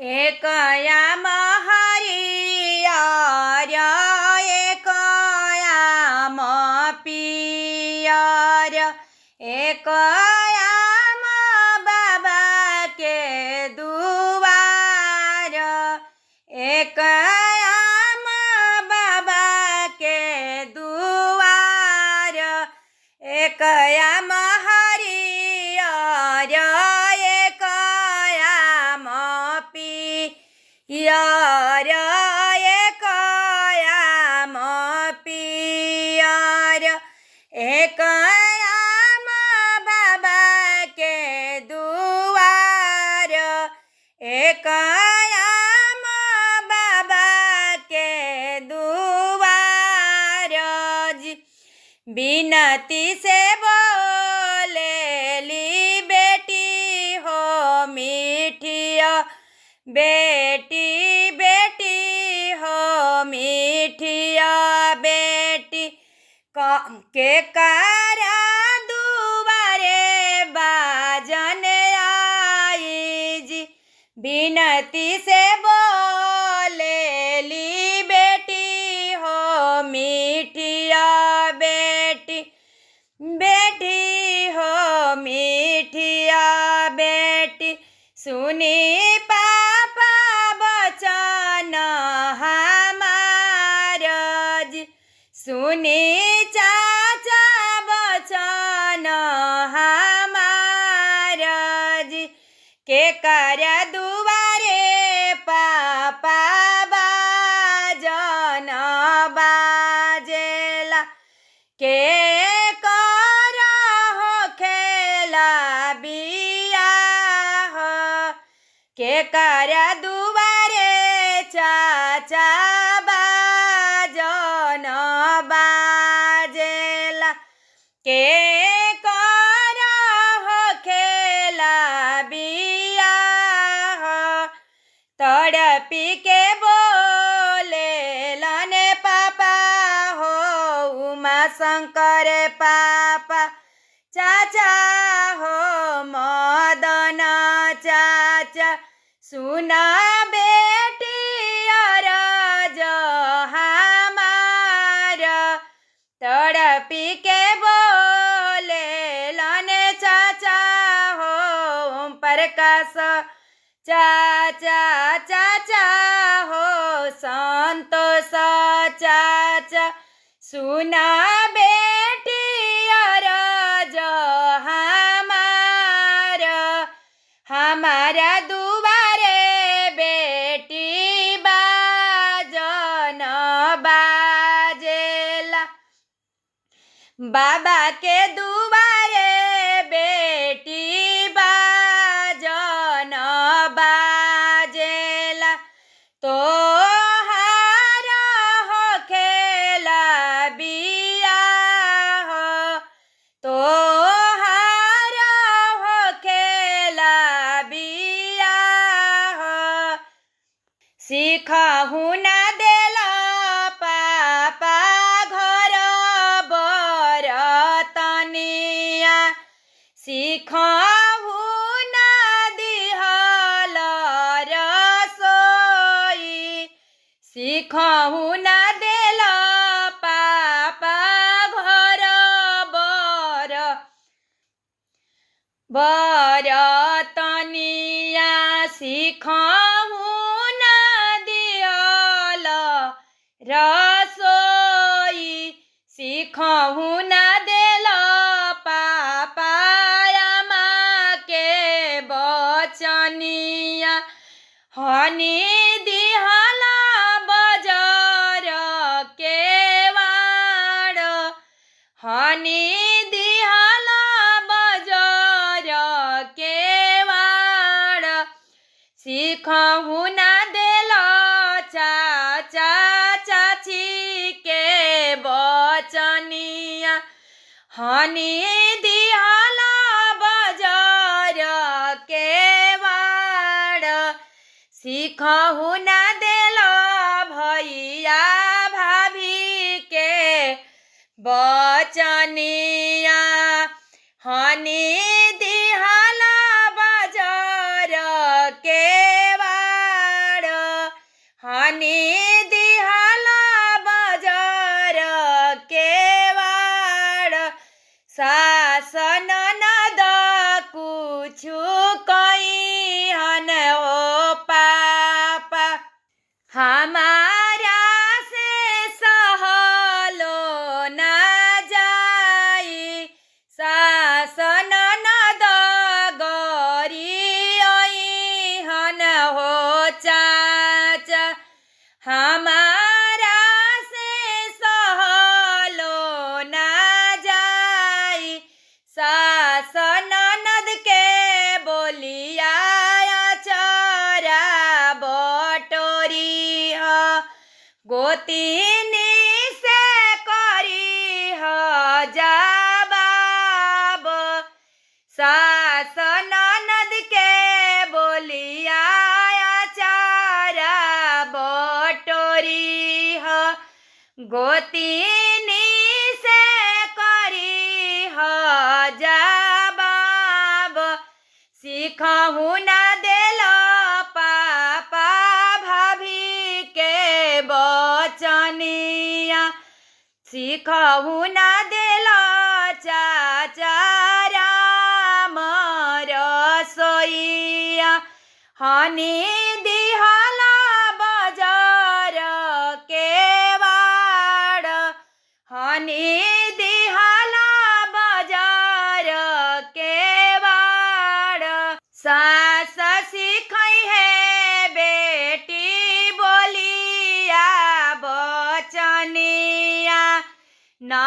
एकयाम हरियर एकयाम पियर एकयाम बाबा के दुआर एकयाम बाबा के दुआर एकयाम हरियर एकयाम पियर एकयाम पियर एकयाम बाबा के दुआर एकयाम बाबा के दुआर बिनती से बोलेली बेटी हो मीठिया बेटी बेटी हो मीठिया बेटी के कारा दुआरे बाजन आई जी बिनती से बोलेली बेटी हो मीठिया बेटी बेटी हो मीठिया बेटी सुनी पापा बचन हमार जी सुनी चाचा बचन हमार जी के कर दुआरे पापा बाजन बाजेला के कर हो खेला बियाह के कर दुआरे चाचा बाजन बाजेला के कर हो खेला बियाह तड़पी के बोले लने पापा हो उमा शंकर पापा चाचा हो मदन चाचा सुना बेटी अरज हमार तड़पी के बोले लने चाचा हो प्रकाश चाचा चाचा हो संतोष चाचा सुना बेटी अरज हमारा दुआरे बेटी बाजन बाजेला बाबा के दुआरे बेटी बाजन बाजेला तो हारा हो खेला बियाह तो हारा हो खेला बियाह सिखहु ना देला पापा घर बरतनिया सिखहु ना दिहल रसोई सिखहु ना देला पापा घर बरतनिया सिखहु ना दिहल रसोई सिखहु ना देला पापा आमा के बचनिया हनी दिहला बजार के वाड़ हनी दिहला बजार के वाड़ सिखहु ना देला चाचा चाची के बचनिया हनी दिहला बजार के वाड़ सिखहु ना देला भैया भाभी के बचनिया हनी दिहला बजार के वाड़ हमारा से सहलो ना जाई सास ननद के बोलिया चरा बटोरी ह गोतिनी से करी ह जवाब सास ननद के बोलिया चारा बटोरी ह गोतिनी से करी ह जवाब सीखहु न देल पापा भाभी के बचनिया सीखहु न देल चाचा राम रसोइया हनी दिहला बजार के वाड़ हनी दिहला बजार के वाड़ सास सिखई है बेटी बोलिया बचनिया ना